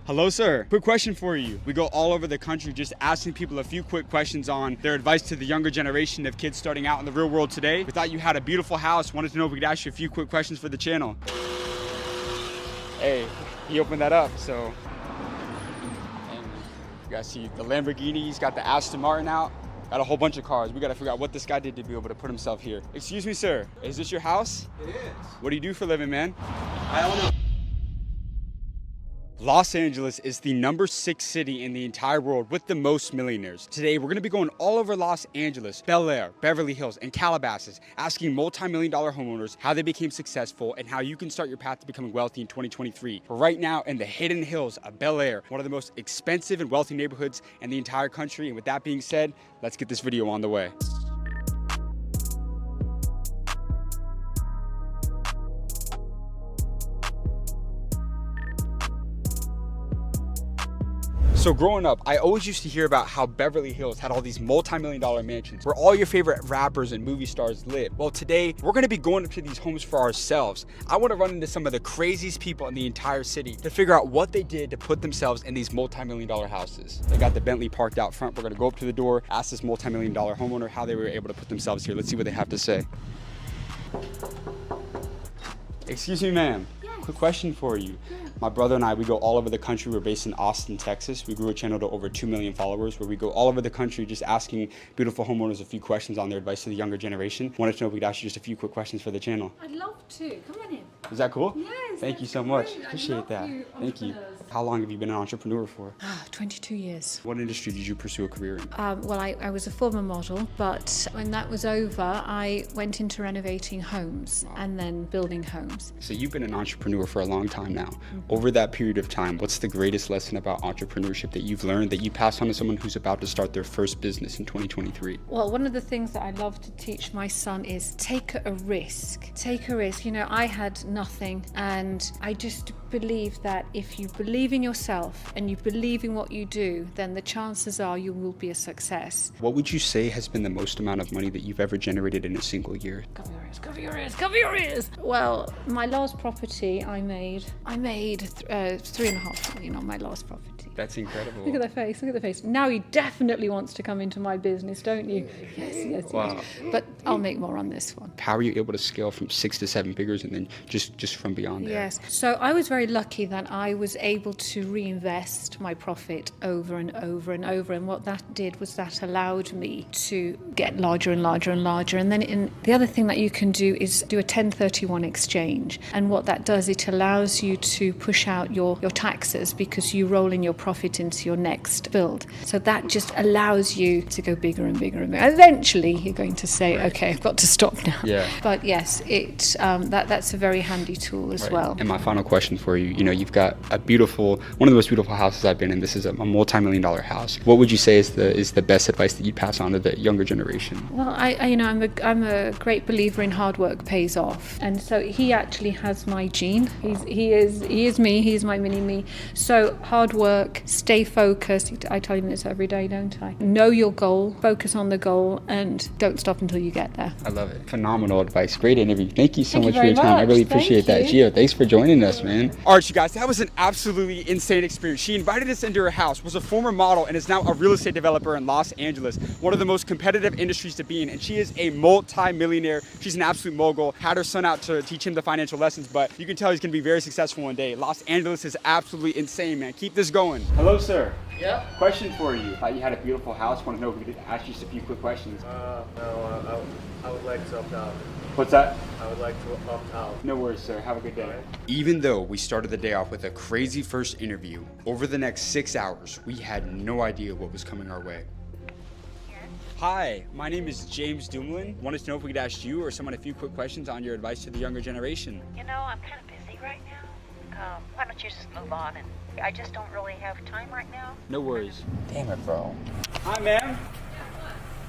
Hello, sir. Quick question for you. We go all over the country just asking people a few quick questions on their advice to the younger generation of kids starting out in the real world today. We thought you had a beautiful house. Wanted to know if we could ask you a few quick questions for the channel. Hey, he opened that up, so. And you guys see the Lamborghini. He's got the Aston Martin out. Got a whole bunch of cars. We gotta figure out what this guy did to be able to put himself here. Excuse me, sir. Is this your house? It is. What do you do for a living, man? I don't know. Los Angeles is the number 6 city in the entire world with the most millionaires. Today, we're gonna be going all over Los Angeles, Bel Air, Beverly Hills, and Calabasas, asking multi-million-dollar homeowners how they became successful and how you can start your path to becoming wealthy in 2023. We're right now in the hidden hills of Bel Air, one of the most expensive and wealthy neighborhoods in the entire country. And with that being said, let's get this video on the way. So growing up, I always used to hear about how Beverly Hills had all these multi-million-dollar mansions where all your favorite rappers and movie stars live. Well, today, we're gonna be going up to these homes for ourselves. I wanna run into some of the craziest people in the entire city to figure out what they did to put themselves in these multi-million-dollar houses. They got the Bentley parked out front. We're gonna go up to the door, ask this multi-million-dollar homeowner how they were able to put themselves here. Let's see what they have to say. Excuse me, ma'am. Quick question for you. My brother and I, we go all over the country. We're based in Austin, Texas. We grew a channel to over 2 million followers where we go all over the country just asking beautiful homeowners a few questions on their advice to the younger generation. Wanted to know if we could ask you just a few quick questions for the channel. I'd love to. Come on in. Is that cool? Yes. Thank you so much. Appreciate that. Thank you. How long have you been an entrepreneur for? 22 years. What industry did you pursue a career in? Well, I was a former model, but when that was over, I went into renovating homes and then building homes. So you've been an entrepreneur for a long time now. Over that period of time, what's the greatest lesson about entrepreneurship that you've learned that you pass on to someone who's about to start their first business in 2023? Well, one of the things that I love to teach my son is take a risk. Take a risk. You know, I had nothing, and I just believe that if you believe in yourself and you believe in what you do, then the chances are you will be a success. What would you say has been the most amount of money that you've ever generated in a single year? Cover your ears, cover your ears, cover your ears. Well, my last property I made 3.5 million on my last property. That's incredible. Look at that face, look at the face. Now he definitely wants to come into my business, don't you? Yes. Wow. But I'll make more on this one. How are you able to scale from 6 to 7 figures and then just from beyond there? Yes. So I was very lucky that I was able to reinvest my profit over and over and over. And what that did was that allowed me to get larger and larger and larger. And then the other thing that you can do is do a 1031 exchange. And what that does, it allows you to push out your taxes because you roll in your profit into your next build. So that just allows you to go bigger and bigger and bigger. Eventually, you're going to say, okay, I've got to stop now. Yeah. But yes, that's a very handy tool as well. And my final question for you, you've got one of the most beautiful houses I've been in. This is a multi-million-dollar house. What would you say is the best advice that you'd pass on to the younger generation? Well, I'm a great believer in hard work pays off, and so he actually has my gene. He is me. He's my mini me. So hard work, stay focused. I tell him this every day, don't I? Know your goal, focus on the goal, and don't stop until you get there. I love it. Phenomenal advice. Great interview. Thank you so much for very your time. I really much. appreciate that. Thank you. Gio, thanks for joining us, man. All right, you guys, that was an absolutely insane experience. She invited us into her house, was a former model, and is now a real estate developer in Los Angeles, one of the most competitive industries to be in. And she is a multi-millionaire. She's an absolute mogul. Had her son out to teach him the financial lessons, but you can tell he's gonna be very successful one day. Los Angeles is absolutely insane, man. Keep this going. Hello, sir. Yeah? Question for you. Thought you had a beautiful house. Want to know if we could ask you just a few quick questions. No, I would like to opt out. What's that? I would like to opt out. No worries, sir. Have a good day. Even though we started the day off with a crazy first interview, over the next 6 hours, we had no idea what was coming our way. Hi, my name is James Dumlin. Wanted to know if we could ask you or someone a few quick questions on your advice to the younger generation. You know, I'm kind of busy right now. Why don't you just move on? And I just don't really have time right now. No worries. Damn it, bro. Hi, ma'am.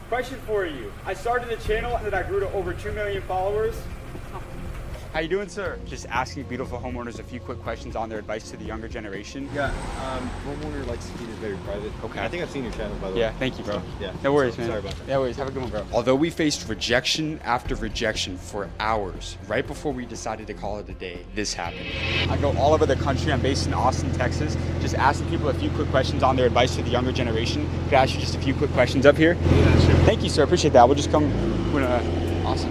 Question for you. I started a channel and then I grew to over 2 million followers. How you doing, sir? Just asking beautiful homeowners a few quick questions on their advice to the younger generation. Yeah, homeowner likes to keep it very private. Okay. I think I've seen your channel, by the way. Yeah, thank you, bro. Yeah. No worries, So- man. sorry about that. No worries. Have a good one, bro. Although we faced rejection after rejection for hours, right before we decided to call it a day, this happened. I go all over the country. I'm based in Austin, Texas. Just asking people a few quick questions on their advice to the younger generation. Could I ask you just a few quick questions up here? Yeah, sure. Thank you, sir. Appreciate that. We'll just come. Awesome.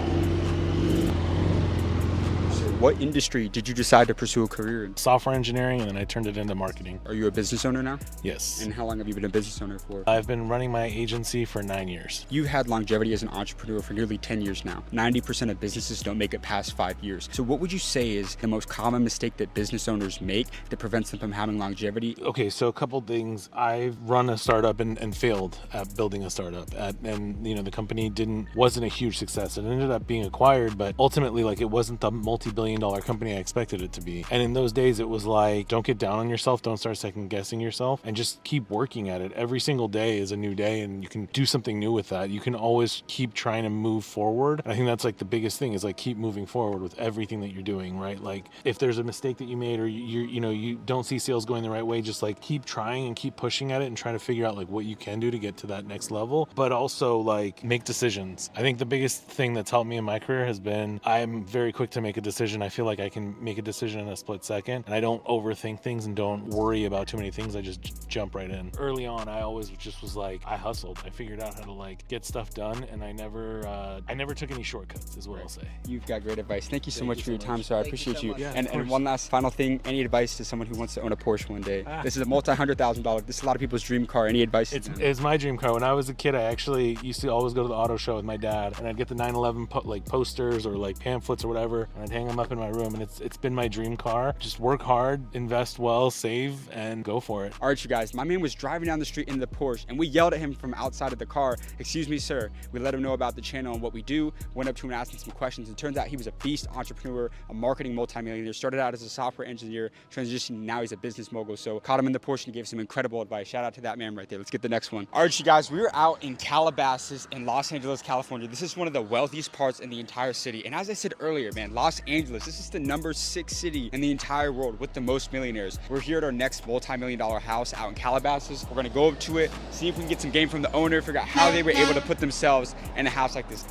What industry did you decide to pursue a career in? Software engineering, and then I turned it into marketing. Are you a business owner now? Yes. And how long have you been a business owner for? I've been running my agency for 9 years. You've had longevity as an entrepreneur for nearly 10 years now. 90% of businesses don't make it past 5 years. So what would you say is the most common mistake that business owners make that prevents them from having longevity? Okay, so a couple things. I've run a startup and failed at building a startup. And you know, the company wasn't a huge success. It ended up being acquired, but ultimately, like, it wasn't the multi-billion-dollar company I expected it to be. And in those days, it was like, don't get down on yourself, don't start second guessing yourself, and just keep working at it. Every single day is a new day, and you can do something new with that. You can always keep trying to move forward. And I think that's like the biggest thing, is like keep moving forward with everything that you're doing, right? Like, if there's a mistake that you made, or you don't see sales going the right way, just like keep trying and keep pushing at it and trying to figure out like what you can do to get to that next level. But also like make decisions. I think the biggest thing that's helped me in my career has been, I'm very quick to make a decision. I feel like I can make a decision in a split second, and I don't overthink things and don't worry about too many things. I just jump right in. Early on, I always just was like, I hustled. I figured out how to like get stuff done, and I never took any shortcuts, is what I'll say. You've got great advice. Thank you so much for your time, sir. I appreciate so you. much. Yeah, And of one last final thing, any advice to someone who wants to own a Porsche one day? This is a multi-$100,000. This is a lot of people's dream car. Any advice? It's my dream car. When I was a kid, I actually used to always go to the auto show with my dad, and I'd get the 911 posters or like pamphlets or whatever, and I'd hang them up in my room, and it's been my dream car. Just work hard, invest well, save, and go for it. All right, you guys, my man was driving down the street in the Porsche, and we yelled at him from outside of the car, "Excuse me, sir." We let him know about the channel and what we do, went up to him and asked him some questions, and turns out he was a beast entrepreneur, a marketing multimillionaire, started out as a software engineer, transitioned, now he's a business mogul. So caught him in the Porsche and gave some incredible advice. Shout out to that man right there. Let's get the next one. All right, you guys, we were out in Calabasas in Los Angeles, California. This is one of the wealthiest parts in the entire city. And as I said earlier, man, Los Angeles, this is the number 6 city in the entire world with the most millionaires. We're here at our next multi-million-dollar house out in Calabasas. We're gonna go up to it, see if we can get some game from the owner, figure out how they were able to put themselves in a house like this.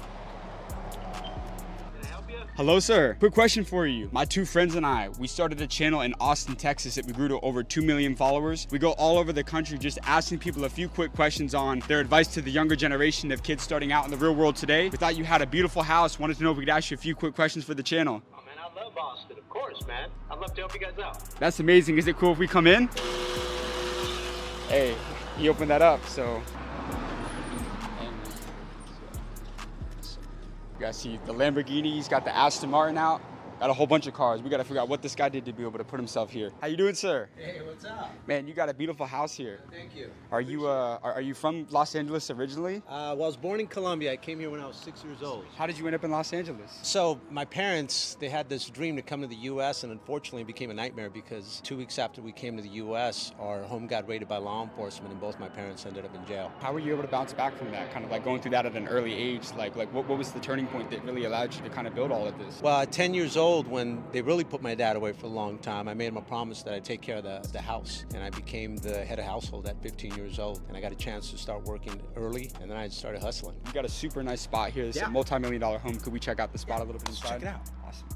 Hello, sir. Quick question for you. My 2 friends and I, we started a channel in Austin, Texas that we grew to over 2 million followers. We go all over the country just asking people a few quick questions on their advice to the younger generation of kids starting out in the real world today. We thought you had a beautiful house. Wanted to know if we could ask you a few quick questions for the channel. Oh, man, I love Austin. Of course, man. I'd love to help you guys out. That's amazing. Is it cool if we come in? Hey, he opened that up, so. You guys see the Lamborghini, he's got the Aston Martin out. Got a whole bunch of cars. We got to figure out what this guy did to be able to put himself here. How you doing, sir? Hey, what's up? Man, you got a beautiful house here. Thank you. Are you from Los Angeles originally? Well, I was born in Colombia. I came here when I was 6 years old. How did you end up in Los Angeles? So my parents, they had this dream to come to the U.S. and unfortunately it became a nightmare because 2 weeks after we came to the U.S., our home got raided by law enforcement and both my parents ended up in jail. How were you able to bounce back from that? Kind of like going through that at an early age. Like what was the turning point that really allowed you to kind of build all of this? Well, at 10 years old, when they really put my dad away for a long time, I made him a promise that I'd take care of the house. And I became the head of household at 15 years old. And I got a chance to start working early, and then I started hustling. You got a super nice spot here. It's a multi-million-dollar home. Could we check out the spot a little bit inside? Check it out. Awesome.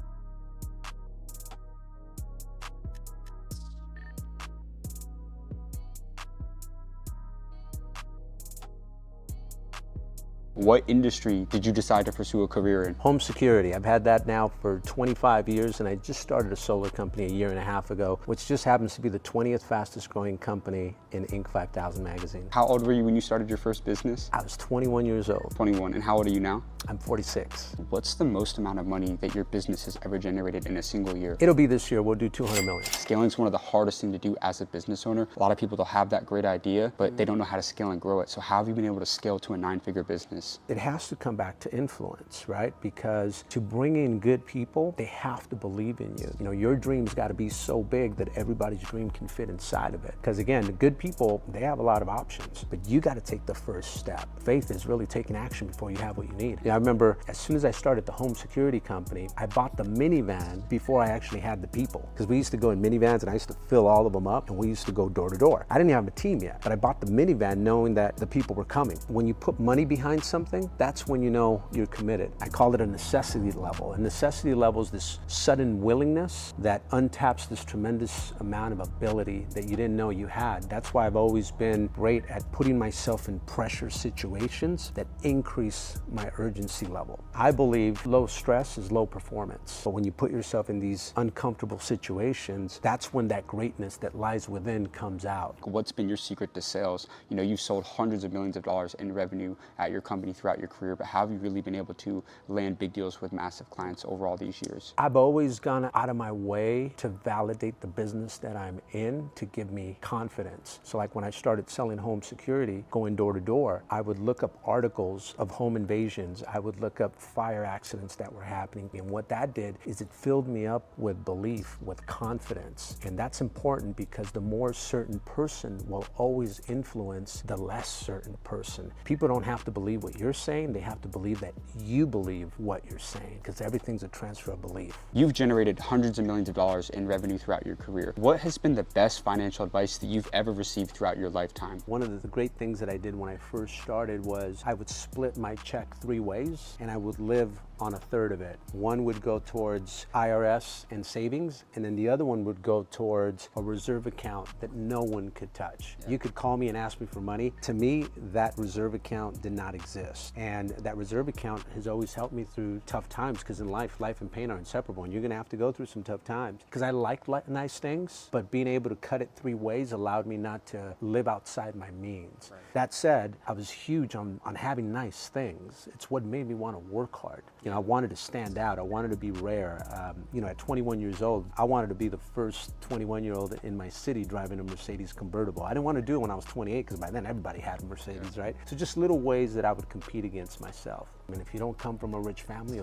What industry did you decide to pursue a career in? Home security. I've had that now for 25 years, and I just started a solar company a year and a half ago, which just happens to be the 20th fastest growing company in Inc. 5000 magazine. How old were you when you started your first business? I was 21 years old. 21. And how old are you now? I'm 46. What's the most amount of money that your business has ever generated in a single year? It'll be this year. We'll do 200 million. Scaling is one of the hardest things to do as a business owner. A lot of people, they'll have that great idea, but they don't know how to scale and grow it. So how have you been able to scale to a 9-figure business? business? It has to come back to influence, right? Because to bring in good people, they have to believe in you. You know, your dream's got to be so big that everybody's dream can fit inside of it. Because again, the good people, they have a lot of options, but you got to take the first step. Faith is really taking action before you have what you need. I remember as soon as I started the home security company, I bought the minivan before I actually had the people. Because we used to go in minivans and I used to fill all of them up and we used to go door to door. I didn't even have a team yet, but I bought the minivan knowing that the people were coming. When you put money behind something, that's when you know you're committed. I call it a necessity level. A necessity level is this sudden willingness that untaps this tremendous amount of ability that you didn't know you had. That's why I've always been great at putting myself in pressure situations that increase my urgency level. I believe low stress is low performance. But when you put yourself in these uncomfortable situations, that's when that greatness that lies within comes out. What's been your secret to sales? You know, you've sold hundreds of millions of dollars in revenue at your company throughout your career, but how have you really been able to land big deals with massive clients over all these years? I've always gone out of my way to validate the business that I'm in to give me confidence. So like when I started selling home security, going door to door, I would look up articles of home invasions. I would look up fire accidents that were happening. And what that did is it filled me up with belief, with confidence. And that's important because the more certain person will always influence the less certain person. People don't have to believe what you're saying. They have to believe that you believe what you're saying, because everything's a transfer of belief. You've generated hundreds of millions of dollars in revenue throughout your career. What has been the best financial advice that you've ever received throughout your lifetime? One of the great things that I did when I first started was I would split my check 3 ways and I would live on a third of it. One would go towards IRS and savings, and then the other one would go towards a reserve account that no one could touch. You could call me and ask me for money. To me, that reserve account did not exist. And that reserve account has always helped me through tough times, because in life and pain are inseparable, and you're gonna have to go through some tough times. Because I like nice things, but being able to cut it 3 ways allowed me not to live outside my means. Right. That said, I was huge on having nice things. It's what made me want to work hard. You know, I wanted to stand out. I wanted to be rare. You know, at 21 years old, I wanted to be the first 21-year-old in my city driving a Mercedes convertible. I didn't want to do it when I was 28, because by then everybody had a Mercedes, right? So just little ways that I would compete against myself. I mean, if you don't come from a rich family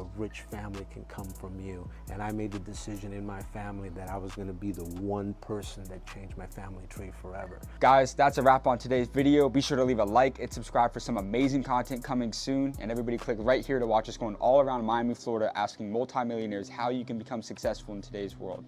can come from you. And I made the decision in my family that I was going to be the one person that changed my family tree forever. Guys, that's a wrap on today's video. Be sure to leave a like and subscribe for some amazing content coming soon. And everybody click right here to watch us going all around Miami, Florida, asking multimillionaires how you can become successful in today's world.